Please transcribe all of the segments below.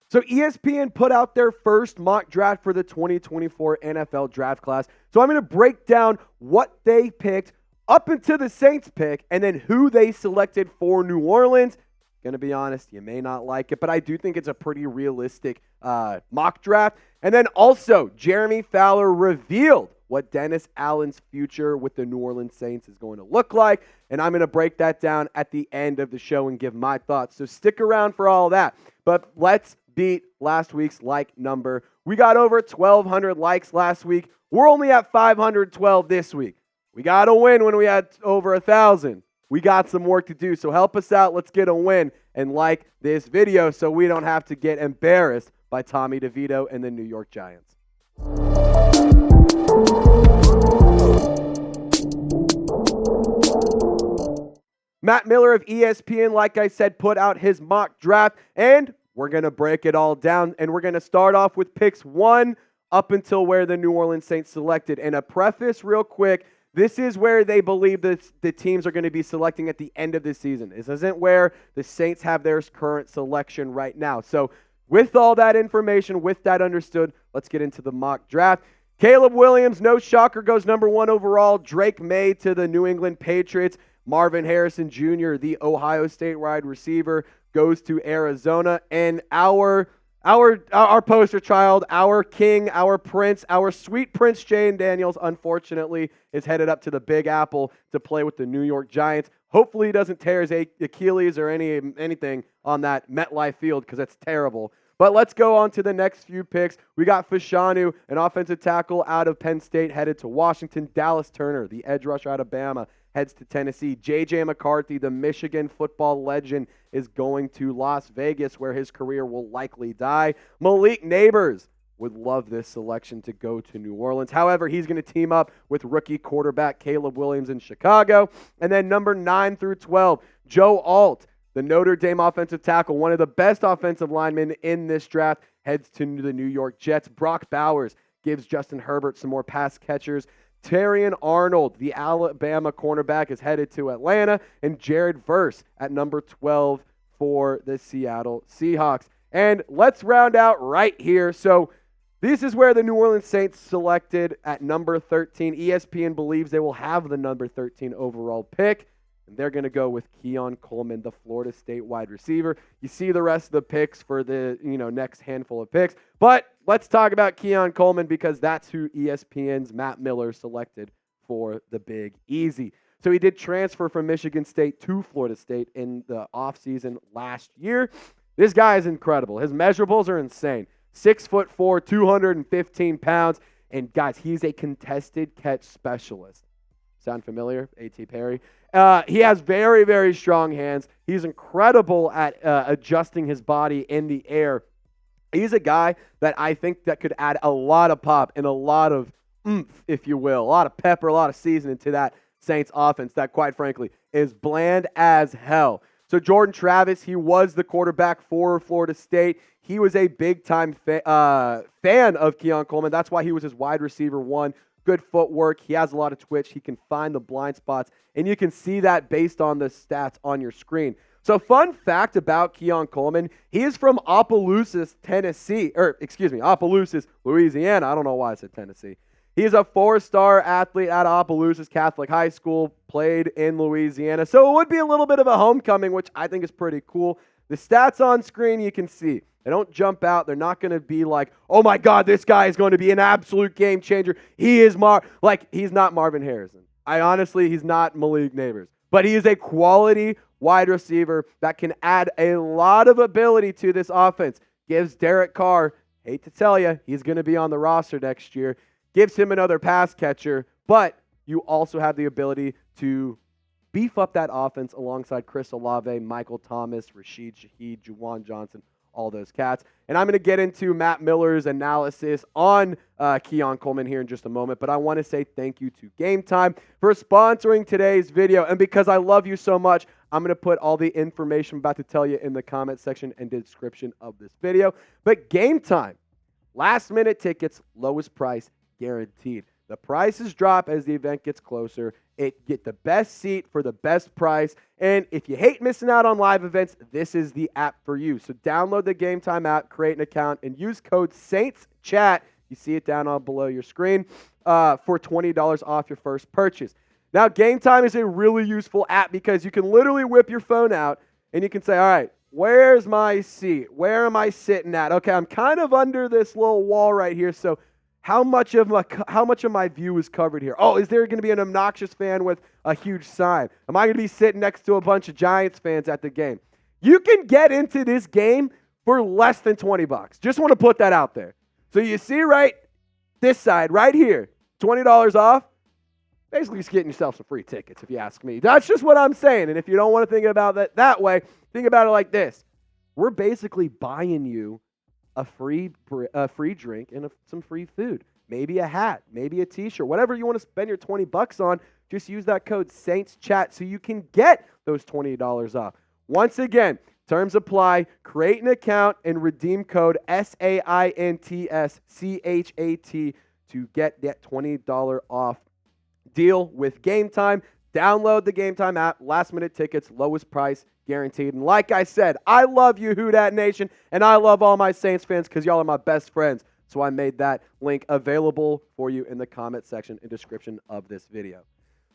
So ESPN put out their first mock draft for the 2024 NFL draft class. So I'm going to break down what they picked up until the Saints pick and then who they selected for New Orleans. Going to be honest, you may not like it, but I do think it's a pretty realistic mock draft. And then also, Jeremy Fowler revealed what Dennis Allen's future with the New Orleans Saints is going to look like. And I'm going to break that down at the end of the show and give my thoughts. So stick around for all that. But let's beat last week's like number. We got over 1,200 likes last week. We're only at 512 this week. We got to win when we had over 1,000. We got some work to do, so help us out. Let's get a win and like this video so we don't have to get embarrassed by Tommy DeVito and the New York Giants. Matt Miller of ESPN, like I said, put out his mock draft, and we're going to break it all down, and we're going to start off with picks 1 up until where the New Orleans Saints selected. And a preface real quick, this is where they believe that the teams are going to be selecting at the end of the season. This isn't where the Saints have their current selection right now. So with all that information, with that understood, let's get into the mock draft. Caleb Williams, no shocker, goes number 1 overall. Drake May to the New England Patriots. Marvin Harrison Jr., the Ohio State wide receiver, goes to Arizona. And our poster child, our king, our prince, our sweet Prince Jayden Daniels, unfortunately, is headed up to the Big Apple to play with the New York Giants. Hopefully he doesn't tear his Achilles or anything on that MetLife field because that's terrible. But let's go on to the next few picks. We got Fashanu, an offensive tackle out of Penn State, headed to Washington. Dallas Turner, the edge rusher out of Bama, heads to Tennessee. J.J. McCarthy, the Michigan football legend, is going to Las Vegas, where his career will likely die. Malik Nabers would love this selection to go to New Orleans. However, he's going to team up with rookie quarterback Caleb Williams in Chicago. And then number 9 through 12, Joe Alt, the Notre Dame offensive tackle, one of the best offensive linemen in this draft, heads to the New York Jets. Brock Bowers gives Justin Herbert some more pass catchers. Terrion Arnold, the Alabama cornerback, is headed to Atlanta. And Jared Verse at number 12 for the Seattle Seahawks. And let's round out right here. So this is where the New Orleans Saints selected at number 13. ESPN believes they will have the number 13 overall pick. And they're going to go with Keon Coleman, the Florida State wide receiver. You see the rest of the picks for the next handful of picks. But let's talk about Keon Coleman because that's who ESPN's Matt Miller selected for the Big Easy. So he did transfer from Michigan State to Florida State in the offseason last year. This guy is incredible. His measurables are insane. 6'4", 215 pounds. And guys, he's a contested catch specialist. Sound familiar? A.T. Perry. He has very, very strong hands. He's incredible at adjusting his body in the air. He's a guy that I think that could add a lot of pop and a lot of oomph, if you will, a lot of pepper, a lot of seasoning to that Saints offense that, quite frankly, is bland as hell. So Jordan Travis, he was the quarterback for Florida State. He was a big-time fan of Keon Coleman. That's why he was his wide receiver 1. Good footwork. He has a lot of twitch. He can find the blind spots, and you can see that based on the stats on your screen. So fun fact about Keon Coleman, he is from Opelousas, Louisiana. I don't know why I said Tennessee. He is a 4-star athlete at Opelousas Catholic High School, played in Louisiana. So it would be a little bit of a homecoming, which I think is pretty cool. The stats on screen you can see. They don't jump out. They're not going to be like, oh my God, this guy is going to be an absolute game changer. He's not Marvin Harrison. He's not Malik Nabers. But he is a quality wide receiver that can add a lot of ability to this offense. Gives Derek Carr, hate to tell you, he's going to be on the roster next year. Gives him another pass catcher. But you also have the ability to beef up that offense alongside Chris Olave, Michael Thomas, Rashid Shaheed, Juwan Johnson, all those cats. And I'm going to get into Matt Miller's analysis on Keon Coleman here in just a moment, but I want to say thank you to Game Time for sponsoring today's video. And because I love you so much, I'm going to put all the information I'm about to tell you in the comment section and description of this video. But Game Time, last minute tickets, lowest price guaranteed. The prices drop as the event gets closer. Get the best seat for the best price. And if you hate missing out on live events, this is the app for you. So download the Game Time app, create an account, and use code SAINTSCHAT. You see it down on below your screen for $20 off your first purchase. Now, Game Time is a really useful app because you can literally whip your phone out and you can say, all right, where's my seat? Where am I sitting at? Okay, I'm kind of under this little wall right here, so how much of my view is covered here? Oh, is there going to be an obnoxious fan with a huge sign? Am I going to be sitting next to a bunch of Giants fans at the game? You can get into this game for less than $20. Just want to put that out there. So you see right this side, right here, $20 off. Basically, just getting yourself some free tickets, if you ask me. That's just what I'm saying. And if you don't want to think about it that way, think about it like this. We're basically buying you a free drink and some free food. Maybe a hat, maybe a t-shirt, whatever you want to spend your $20 on. Just use that code SAINTSCHAT so you can get those $20 off. Once again, terms apply. Create an account and redeem code SAINTSCHAT to get that $20 off deal with Game Time. Download the Game Time app. Last minute tickets, lowest price guaranteed. And like I said, I love you, Who Dat Nation, and I love all my Saints fans because y'all are my best friends. So I made that link available for you in the comment section and description of this video.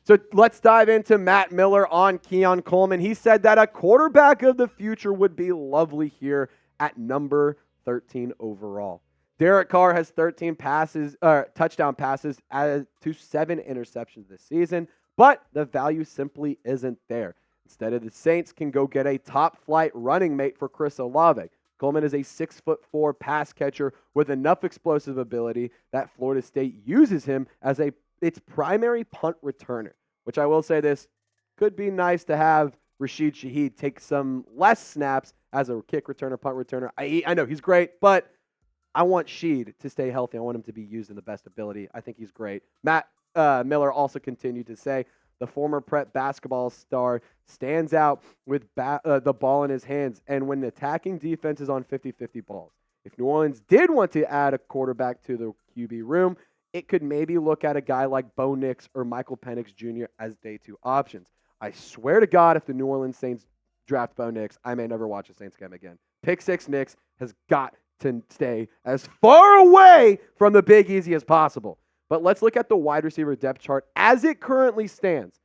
So let's dive into Matt Miller on Keon Coleman. He said that a quarterback of the future would be lovely here at number 13 overall. Derek Carr has 13 touchdown passes to 7 interceptions this season, but the value simply isn't there. Instead of the Saints can go get a top-flight running mate for Chris Olave. Coleman is a 6'4" pass catcher with enough explosive ability that Florida State uses him as its primary punt returner, which I will say this, could be nice to have Rashid Shaheed take some less snaps as a kick returner, punt returner. I know he's great, but I want Sheed to stay healthy. I want him to be used in the best ability. I think he's great. Matt Miller also continued to say the former Prep basketball star stands out with the ball in his hands and when attacking defenses on 50-50 balls. If New Orleans did want to add a quarterback to the QB room, it could maybe look at a guy like Bo Nix or Micahel Penix Jr. as day 2 options. I swear to God, if the New Orleans Saints draft Bo Nix, I may never watch a Saints game again. Pick 6 Nix has got to stay as far away from the Big Easy as possible. But let's look at the wide receiver depth chart as it currently stands.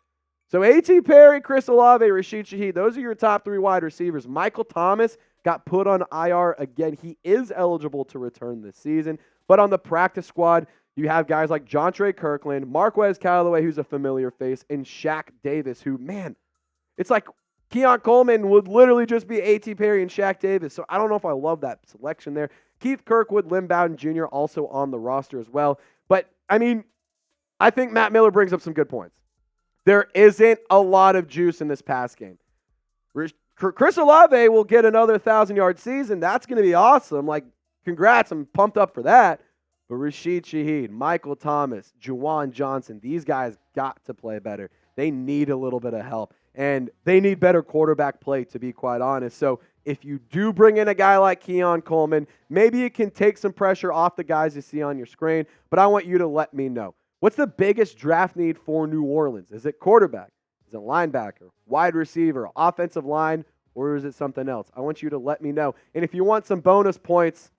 So A.T. Perry, Chris Olave, Rashid Shaheed, those are your top 3 wide receivers. Michael Thomas got put on IR again. He is eligible to return this season. But on the practice squad, you have guys like Jontre Kirkland, Marquez Callaway, who's a familiar face, and Shaq Davis, who, man, it's like Keon Coleman would literally just be A.T. Perry and Shaq Davis. So I don't know if I love that selection there. Keith Kirkwood, Lynn Bowden Jr. also on the roster as well. But, I mean, I think Matt Miller brings up some good points. There isn't a lot of juice in this pass game. Chris Olave will get another 1,000-yard season. That's going to be awesome. Like, congrats. I'm pumped up for that. But Rashid Shaheed, Michael Thomas, Juwan Johnson, these guys got to play better. They need a little bit of help. And they need better quarterback play, to be quite honest. So if you do bring in a guy like Keon Coleman, maybe it can take some pressure off the guys you see on your screen. But I want you to let me know. What's the biggest draft need for New Orleans? Is it quarterback? Is it linebacker? Wide receiver? Offensive line? Or is it something else? I want you to let me know. And if you want some bonus points,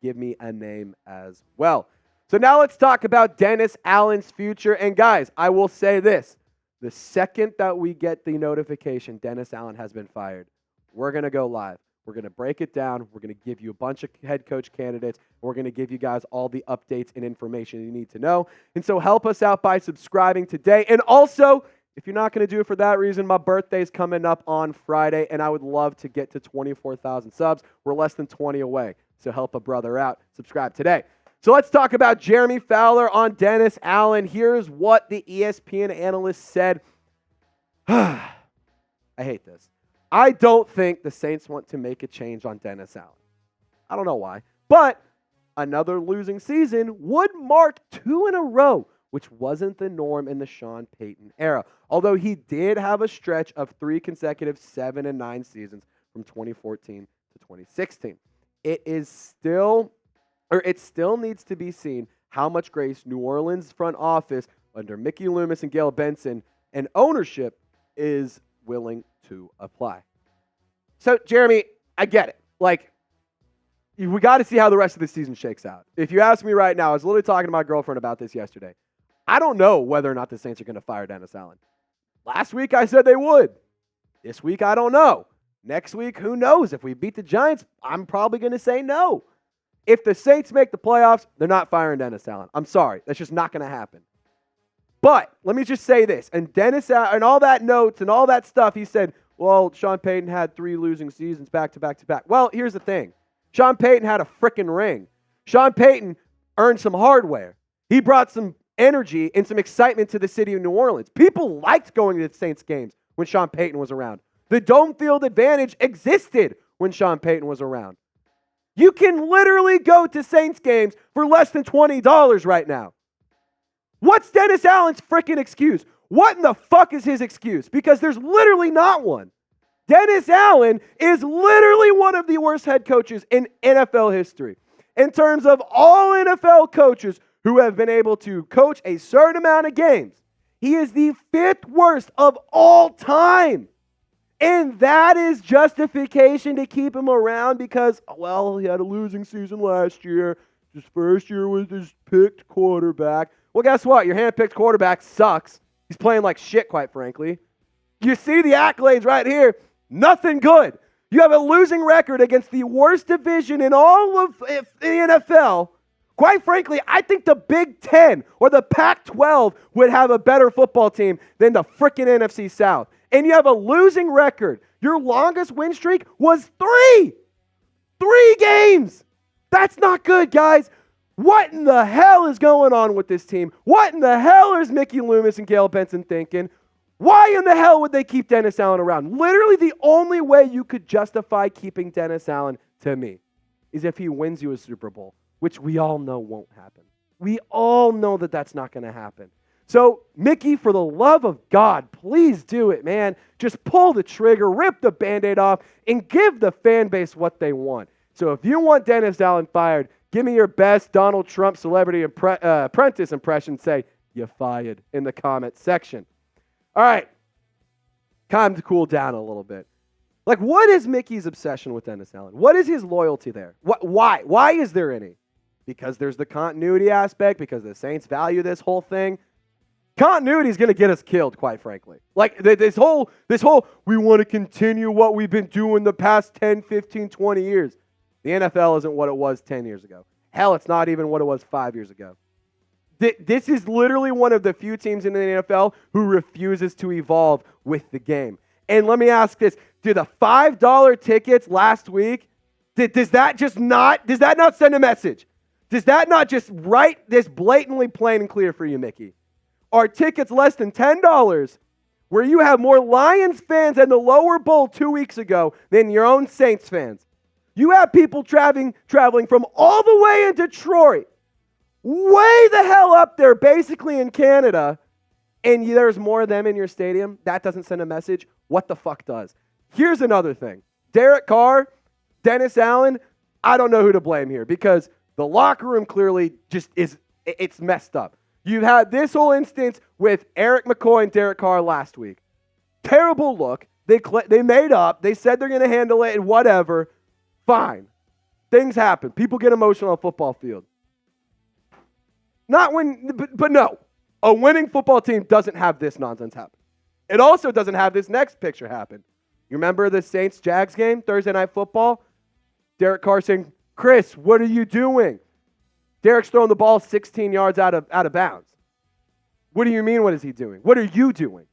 give me a name as well. So now let's talk about Dennis Allen's future. And guys, I will say this. The second that we get the notification Dennis Allen has been fired, we're going to go live. We're going to break it down. We're going to give you a bunch of head coach candidates. We're going to give you guys all the updates and information you need to know. And so help us out by subscribing today. And also, if you're not going to do it for that reason, my birthday's coming up on Friday, and I would love to get to 24,000 subs. We're less than 20 away. So help a brother out. Subscribe today. So let's talk about Jeremy Fowler on Dennis Allen. Here's what the ESPN analyst said. I hate this. I don't think the Saints want to make a change on Dennis Allen. I don't know why. But another losing season would mark 2 in a row, which wasn't the norm in the Sean Payton era. Although he did have a stretch of 3 consecutive 7-9 seasons from 2014 to 2016. It still needs to be seen how much grace New Orleans front office under Mickey Loomis and Gayle Benson and ownership is willing to apply. So, Jeremy, I get it. Like, we got to see how the rest of the season shakes out. If you ask me right now, I was literally talking to my girlfriend about this yesterday. I don't know whether or not the Saints are going to fire Dennis Allen. Last week, I said they would. This week, I don't know. Next week, who knows? If we beat the Giants, I'm probably going to say no. If the Saints make the playoffs, they're not firing Dennis Allen. I'm sorry. That's just not going to happen. But let me just say this. And Dennis Allen, and all that notes and all that stuff, he said, well, Sean Payton had 3 losing seasons back to back to back. Well, here's the thing. Sean Payton had a freaking ring. Sean Payton earned some hardware. He brought some energy and some excitement to the city of New Orleans. People liked going to the Saints games when Sean Payton was around. The dome field advantage existed when Sean Payton was around. You can literally go to Saints games for less than $20 right now. What's Dennis Allen's freaking excuse? What in the fuck is his excuse? Because there's literally not one. Dennis Allen is literally one of the worst head coaches in NFL history. In terms of all NFL coaches who have been able to coach a certain amount of games, he is the 5th worst of all time. And that is justification to keep him around because, well, he had a losing season last year. His first year was his picked quarterback. Well, guess what? Your hand-picked quarterback sucks. He's playing like shit, quite frankly. You see the accolades right here. Nothing good. You have a losing record against the worst division in all of the NFL. Quite frankly, I think the Big Ten or the Pac-12 would have a better football team than the freaking NFC South. And you have a losing record. Your longest win streak was 3. 3 games. That's not good, guys. What in the hell is going on with this team? What in the hell is Mickey Loomis and Gayle Benson thinking? Why in the hell would they keep Dennis Allen around? Literally the only way you could justify keeping Dennis Allen, to me, is if he wins you a Super Bowl, which we all know won't happen. We all know that that's not going to happen. So, Mickey, for the love of God, please do it, man. Just pull the trigger, rip the Band-Aid off, and give the fan base what they want. So if you want Dennis Allen fired, give me your best Donald Trump celebrity apprentice impression. Say, "You fired," in the comment section. All right. Time to cool down a little bit. Like, what is Mickey's obsession with Dennis Allen? What is his loyalty there? Why? Why is there any? Because there's the continuity aspect, because the Saints value this whole thing. Continuity is going to get us killed, quite frankly. Like, this whole, we want to continue what we've been doing the past 10, 15, 20 years. The NFL isn't what it was 10 years ago. Hell, it's not even what it was 5 years ago. This is literally one of the few teams in the NFL who refuses to evolve with the game. And let me ask this. Do the $5 tickets last week, does that not send a message? Does that not just write this blatantly plain and clear for you, Mickey? Are tickets less than $10 where you have more Lions fans in the lower bowl 2 weeks ago than your own Saints fans? You have people traveling from all the way in Detroit, way the hell up there, basically in Canada, and there's more of them in your stadium. That doesn't send a message. What the fuck does? Here's another thing. Derek Carr, Dennis Allen, I don't know who to blame here because the locker room clearly just it's messed up. You've had this whole instance with Eric McCoy and Derek Carr last week. Terrible look. They made up. They said they're going to handle it and whatever. Fine. Things happen. People get emotional on a football field. But no. A winning football team doesn't have this nonsense happen. It also doesn't have this next picture happen. You remember the Saints-Jags game, Thursday Night Football? Derek Carr saying, "Chris, what are you doing?" Derek's throwing the ball 16 yards out of bounds. What do you mean, what is he doing? What are you doing?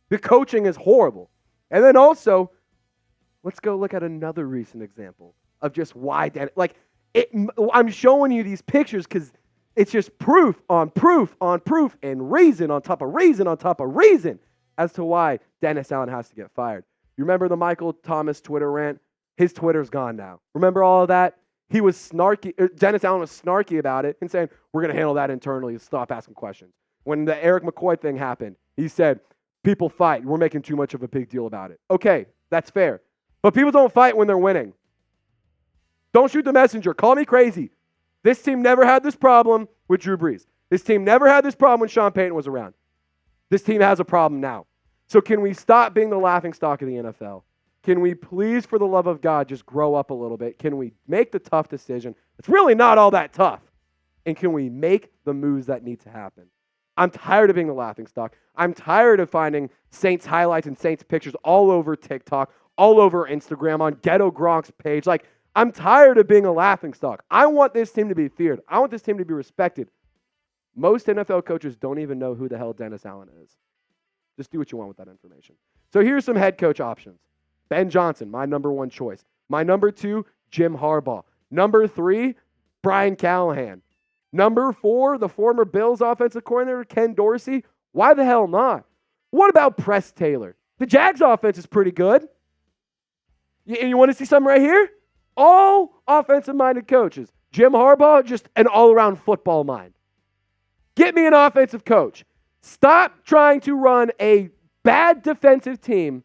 The coaching is horrible. And then also, let's go look at another recent example of just why I'm showing you these pictures because it's just proof on proof on proof and reason on top of reason on top of reason as to why Dennis Allen has to get fired. You remember the Michael Thomas Twitter rant? His Twitter's gone now. Remember all of that? He was snarky. Dennis Allen was snarky about it and saying, "We're going to handle that internally. Stop asking questions." When the Eric McCoy thing happened, he said, "People fight. We're making too much of a big deal about it." Okay, that's fair. But people don't fight when they're winning. Don't shoot the messenger. Call me crazy. This team never had this problem with Drew Brees. This team never had this problem when Sean Payton was around. This team has a problem now. So can we stop being the laughingstock of the NFL? Can we please, for the love of God, just grow up a little bit? Can we make the tough decision? It's really not all that tough. And can we make the moves that need to happen? I'm tired of being the laughingstock. I'm tired of finding Saints highlights and Saints pictures all over TikTok, all over Instagram, on Ghetto Gronk's page. Like, I'm tired of being a laughingstock. I want this team to be feared. I want this team to be respected. Most NFL coaches don't even know who the hell Dennis Allen is. Just do what you want with that information. So here's some head coach options. Ben Johnson, my number one choice. My number two, Jim Harbaugh. Number three, Brian Callahan. Number four, the former Bills offensive coordinator, Ken Dorsey. Why the hell not? What about Press Taylor? The Jags offense is pretty good. You want to see something right here? All offensive-minded coaches. Jim Harbaugh, just an all-around football mind. Get me an offensive coach. Stop trying to run a bad defensive team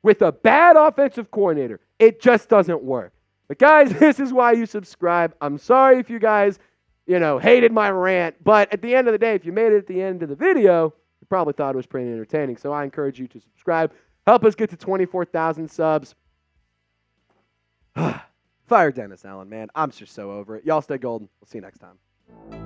with a bad offensive coordinator. It just doesn't work. But guys, this is why you subscribe. I'm sorry if you guys, hated my rant, but at the end of the day, if you made it at the end of the video, you probably thought it was pretty entertaining. So I encourage you to subscribe. Help us get to 24,000 subs. Fire Dennis Allen, man. I'm just so over it. Y'all stay golden. We'll see you next time.